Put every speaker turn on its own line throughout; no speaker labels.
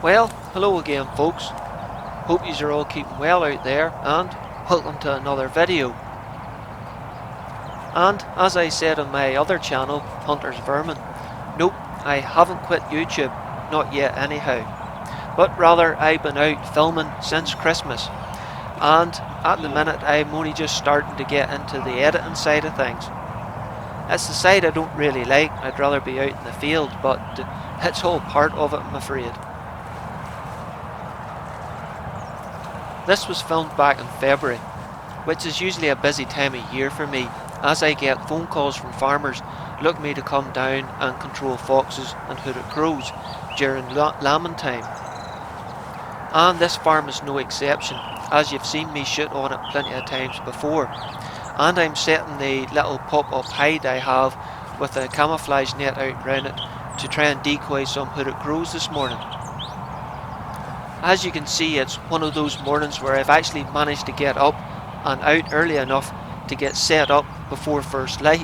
Well, hello again folks. Hope yous are all keeping well out there and welcome to another video. And as I said on my other channel, Hunter's Vermin, nope, I haven't quit YouTube, not yet anyhow. But rather I've been out filming since Christmas, and at the minute I'm only just starting to get into the editing side of things. It's the side I don't really like, I'd rather be out in the field, but it's all part of it, I'm afraid. This was filmed back in February, which is usually a busy time of year for me, as I get phone calls from farmers looking me to come down and control foxes and hooded crows during lambing time. And this farm is no exception, as you've seen me shoot on it plenty of times before. And I'm setting the little pop-up hide I have with a camouflage net out round it to try and decoy some hooded crows this morning. As you can see, it's one of those mornings where I've actually managed to get up and out early enough to get set up before first light.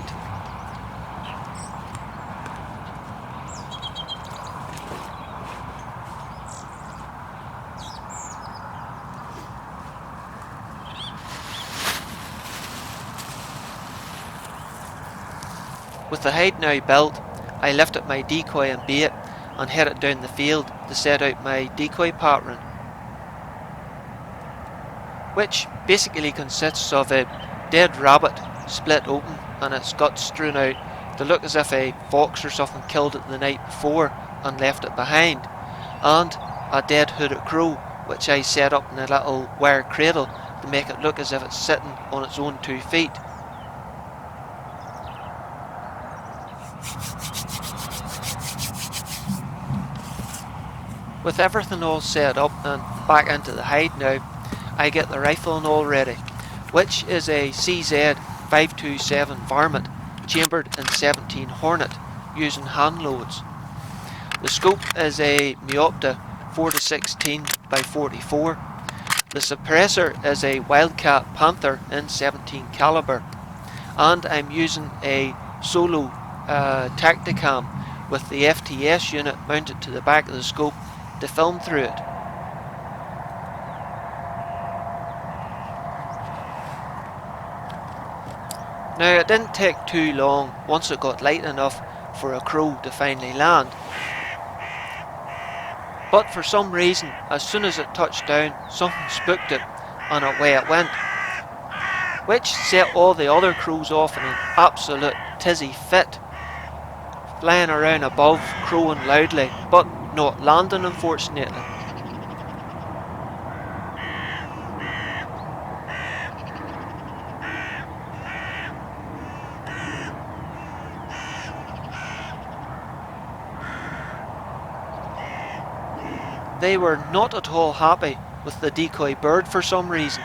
With the hide now built, I lifted my decoy and bait and headed down the field to set out my decoy pattern, which basically consists of a dead rabbit split open and its guts strewn out to look as if a fox or something killed it the night before and left it behind, and a dead hooded crow which I set up in a little wire cradle to make it look as if it's sitting on its own 2 feet. With everything all set up and back into the hide now, I get the rifle and all ready, which is a CZ 527 Varmint chambered in 17 Hornet using hand loads. The scope is a Meopta 4-16 by 44. The suppressor is a Wildcat Panther in 17 caliber, and I'm using a solo Tacticam with the FTS unit mounted to the back of the scope to film through it. Now it didn't take too long once it got light enough for a crow to finally land. But for some reason, as soon as it touched down, something spooked it and away it went, which set all the other crows off in an absolute tizzy fit, flying around above, crowing loudly, but not landing unfortunately. They were not at all happy with the decoy bird for some reason.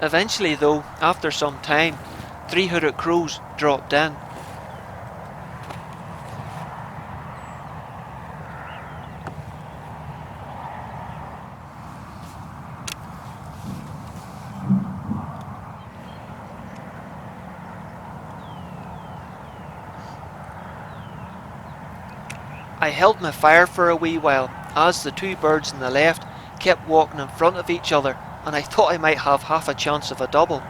Eventually though, after some time, 3 hooded crows dropped in. I held my fire for a wee while as the 2 birds on the left kept walking in front of each other, and I thought I might have half a chance of a double.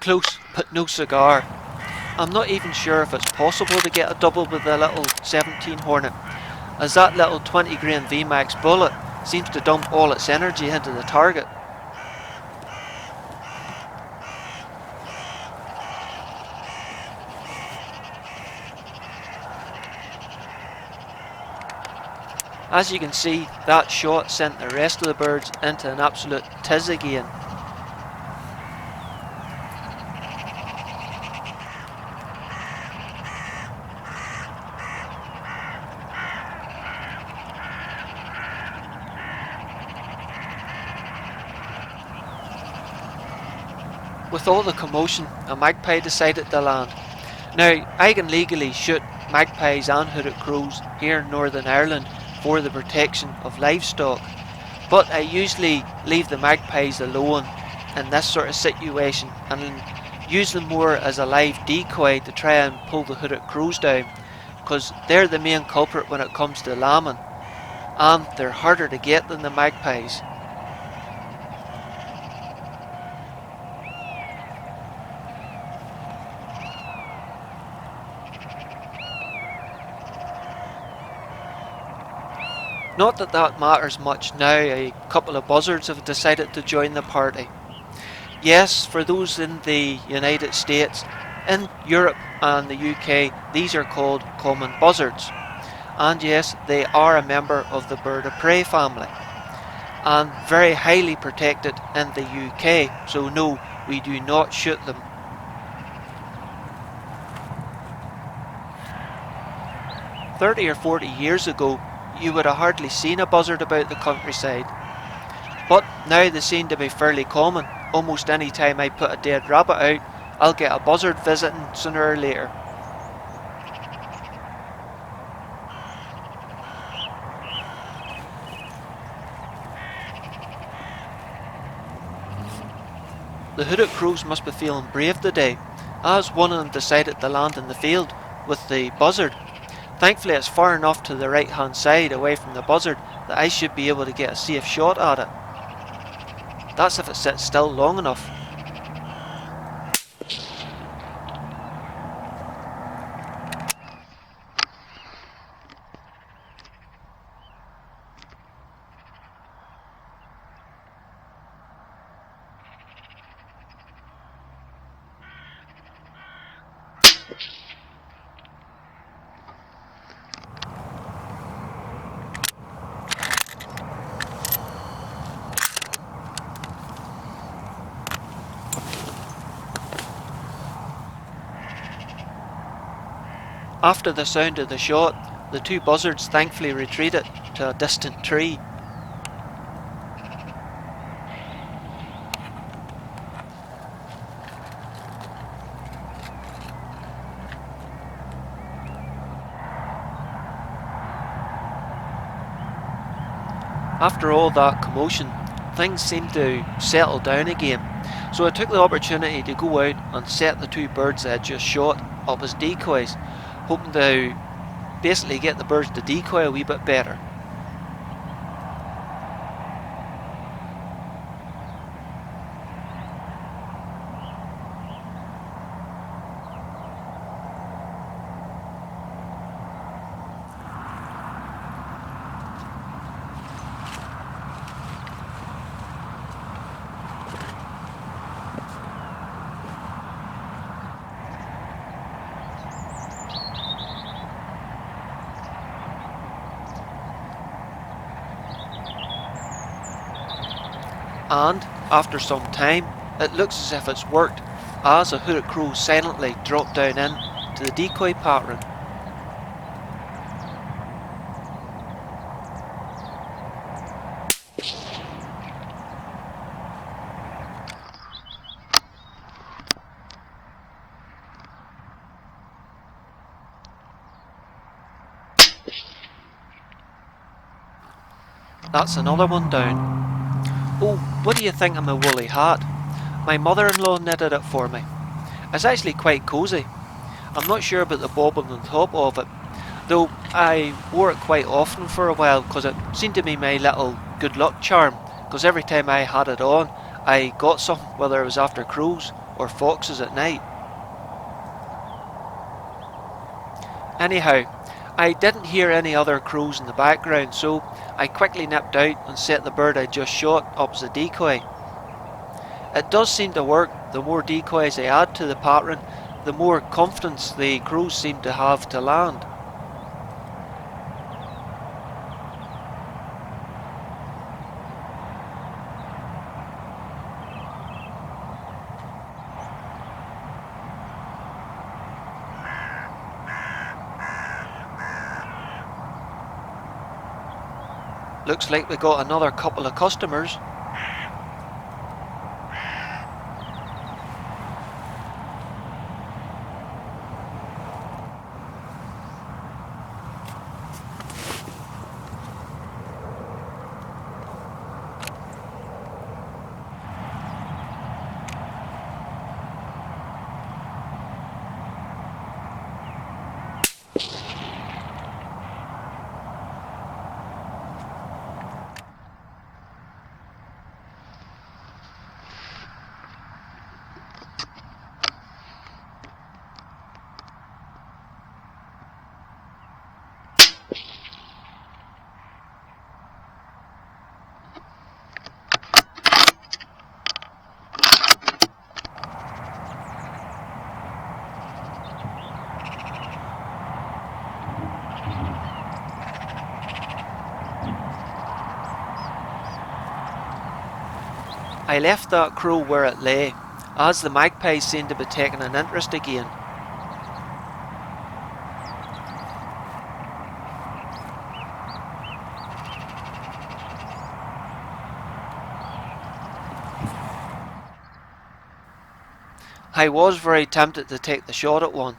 close, but no cigar. I'm not even sure if it's possible to get a double with the little 17 Hornet, as that little 20 grain Vmax bullet seems to dump all its energy into the target. As you can see, that shot sent the rest of the birds into an absolute tiz again. With all the commotion, a magpie decided to land. Now, I can legally shoot magpies and hooded crows here in Northern Ireland for the protection of livestock, but I usually leave the magpies alone in this sort of situation and use them more as a live decoy to try and pull the hooded crows down, because they're the main culprit when it comes to lambing, and they're harder to get than the magpies. Not that that matters much now, a couple of buzzards have decided to join the party. Yes, for those in the United States, in Europe and the UK, these are called common buzzards. And yes, they are a member of the bird of prey family, and very highly protected in the UK, so no, we do not shoot them. "30 or 40 years ago, you would have hardly seen a buzzard about the countryside, but now they seem to be fairly common. Almost any time I put a dead rabbit out, I'll get a buzzard visiting sooner or later. The hooded crows must be feeling brave today, as one of them decided to land in the field with the buzzard. Thankfully it's far enough to the right hand side away from the buzzard that I should be able to get a safe shot at it. That's if it sits still long enough. After the sound of the shot, the two buzzards thankfully retreated to a distant tree. After all that commotion, things seemed to settle down again, so I took the opportunity to go out and set the two birds I had just shot up as decoys, hoping to basically get the birds to decoy a wee bit better. And, after some time, it looks as if it's worked, as a hooded crow silently dropped down in to the decoy pattern. That's another one down. Oh, what do you think of my woolly hat? My mother-in-law knitted it for me. It's actually quite cosy. I'm not sure about the bobbin on top of it, though I wore it quite often for a while because it seemed to be my little good luck charm, because every time I had it on I got something, whether it was after crows or foxes at night. Anyhow, I didn't hear any other crows in the background, so I quickly nipped out and set the bird I just shot up as a decoy. It does seem to work. The more decoys I add to the pattern, the more confidence the crows seem to have to land. Looks like we got another couple of customers. I left that crow where it lay, as the magpies seemed to be taking an interest again. I was very tempted to take the shot at one.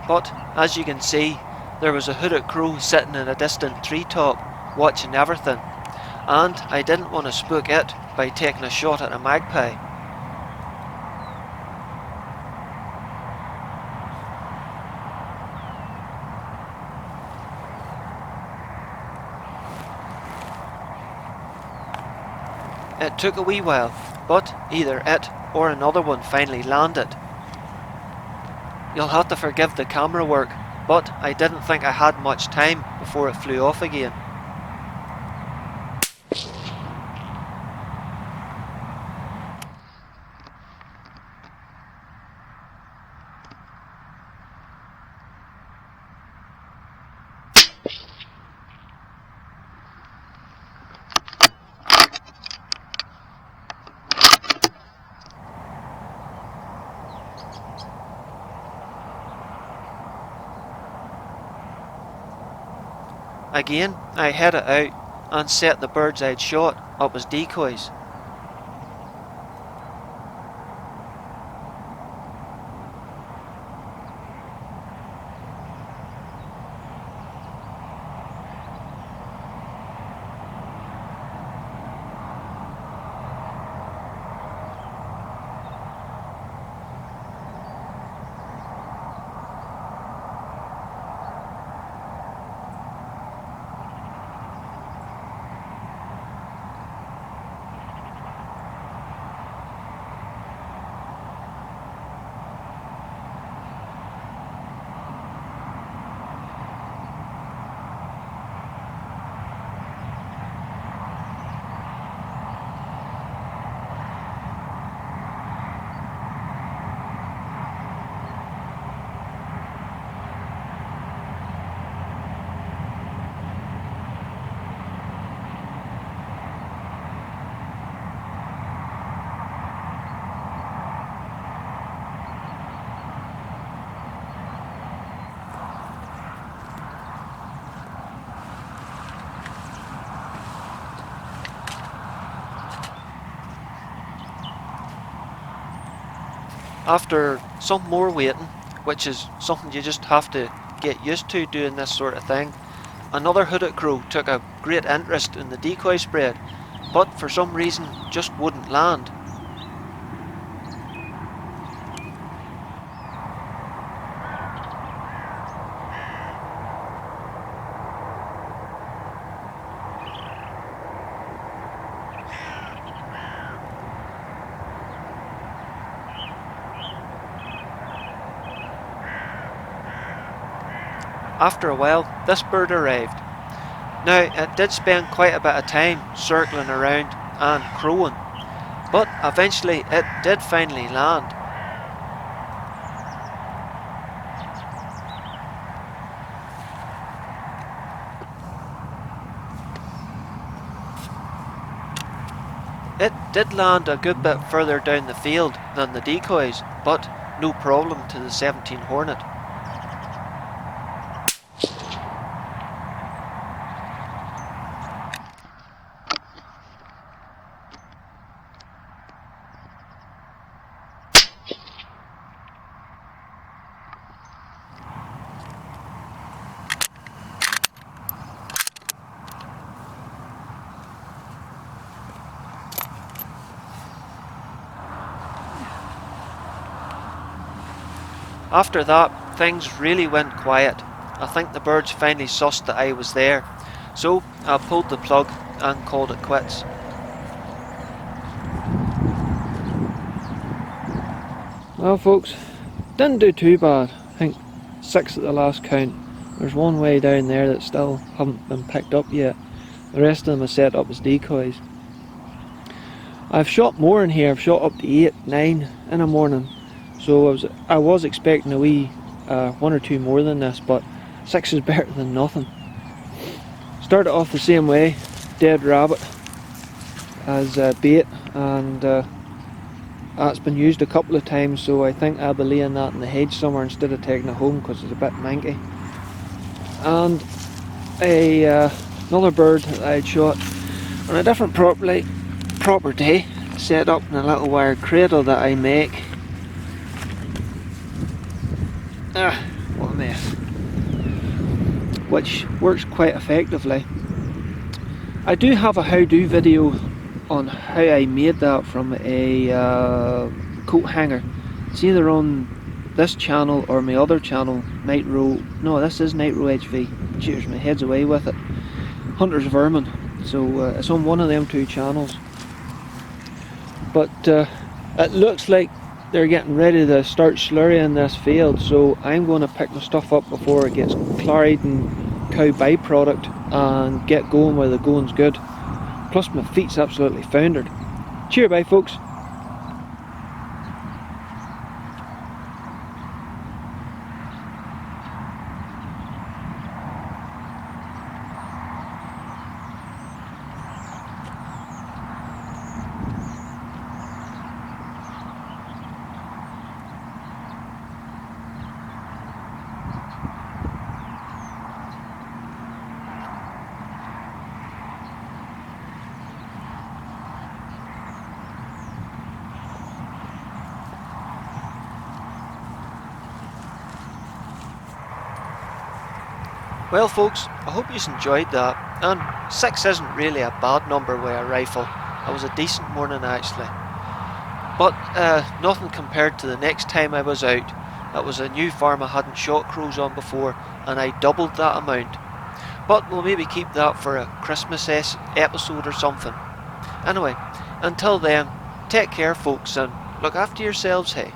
But, as you can see, there was a hooded crow sitting in a distant treetop, watching everything, and I didn't want to spook it by taking a shot at a magpie. It took a wee while, but either it or another one finally landed. You'll have to forgive the camera work, but I didn't think I had much time before it flew off again. Again, I headed out and set the birds I'd shot up as decoys. After some more waiting, which is something you just have to get used to doing this sort of thing, another hooded crow took a great interest in the decoy spread, but for some reason just wouldn't land. after a while, this bird arrived. Now, it did spend quite a bit of time circling around and crowing, but eventually it did finally land. It did land a good bit further down the field than the decoys, but no problem to the 17 Hornet. After that, things really went quiet. I think the birds finally sussed that I was there, so I pulled the plug and called it quits. Well folks, didn't do too bad. I think 6 at the last count. There's one way down there that still haven't been picked up yet. The rest of them are set up as decoys. I've shot more in here. I've shot up to 8, 9 in the morning. So I was expecting a wee 1 or 2 more than this, but 6 is better than nothing. Started off the same way, dead rabbit as bait, and that's been used a couple of times, so I think I'll be laying that in the hedge somewhere instead of taking it home because it's a bit manky. And another bird that I had shot on a different property, set up in a little wire cradle that I make. What a mess. Which works quite effectively. I do have a how-do video on how I made that from a coat hanger. It's either on this channel or my other channel, Nitro. No, this is Nitro HV. Cheers, my head's away with it. Hunter's Varmint. So it's on one of them 2 channels. But it looks like they're getting ready to start slurrying this field, so I'm going to pick my stuff up before it gets chloride and cow byproduct and get going while the going's good. Plus my feet's absolutely foundered. Cheer bye folks. Well folks, I hope you enjoyed that, and 6 isn't really a bad number with a rifle. It was a decent morning actually. But nothing compared to the next time I was out. That was a new farm I hadn't shot crows on before, and I doubled that amount. But we'll maybe keep that for a Christmas episode or something. Anyway, until then, take care folks and look after yourselves, hey.